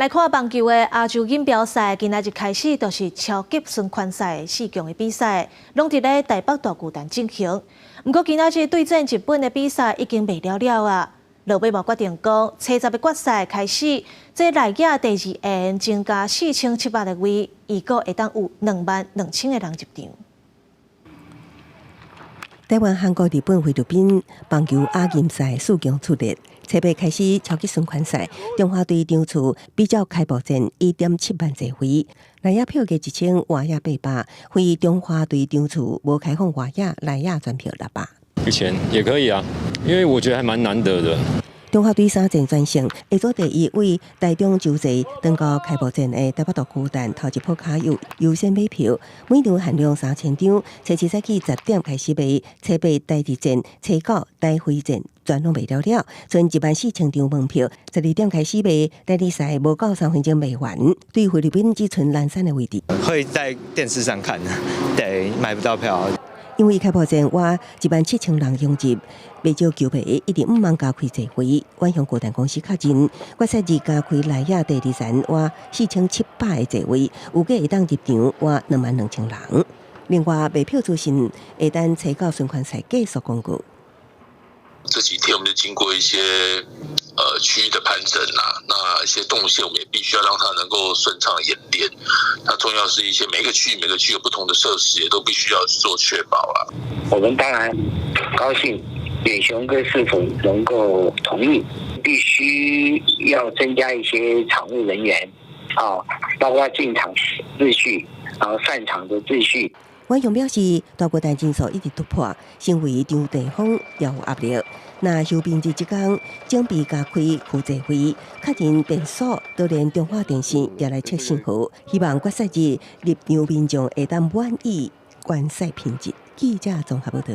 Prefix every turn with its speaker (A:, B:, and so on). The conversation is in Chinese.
A: 来看棒球的亚洲锦标赛，今仔日开始就是超级循环赛4强的比赛，拢伫咧台北大巨蛋进行。不过今仔日对战日本的比赛已经未了啊。落尾嘛决定讲，初10的决赛开始，这内野第2end增加4700个位，预估会当有22000个人入场。
B: 台湾、韩国、日本、菲律宾棒球亚锦赛4强出列，初8开始超级循环赛，中华队场次比较开幕战1.7万座位，内野票价1000，外野800，非中华队场次无开放外野、内野全票600。
C: 1000也可以啊，因为我觉得还蛮难得的。
B: 中华队3战全胜，下组第1位台中洲际登到开幕战的台北大巨蛋头一铺卡优先买票，每场限量3000张。初7赛季10点开始卖，初8台2战、初9台会战全拢卖了，剩14000张门票。12点开始卖，台2赛无到3分钟卖完。对菲律宾只剩蓝山的位置，
D: 会在电视上看，对，买不到票。
B: 因为开幕战我17000人拥入，未少球迷一直5万加开座位。远向巨蛋公司较近，决赛日加开内野第2站我4700个座位，有计会当入场我22000人。另外，卖票资讯会当初9循环赛结束公告。
E: 这几天我们就经过一些区域的盘整啊，那一些动线我们也必须要让它能够顺畅演练。那重要是一些每个区有不同的设施，也都必须要做确保啊。
F: 我们当然高兴，远雄哥是否能够同意，必须要增加一些场务人员啊，包括进场秩序，然后散场的秩序。
B: 远雄表示，大巨蛋人数一直突破，身为场地方也有压力。那休兵日即天，准备加开副座位，确认变数，都连中华电信也来测信号，希望决赛日入场民众会当满意观赛品质。记者综合报道。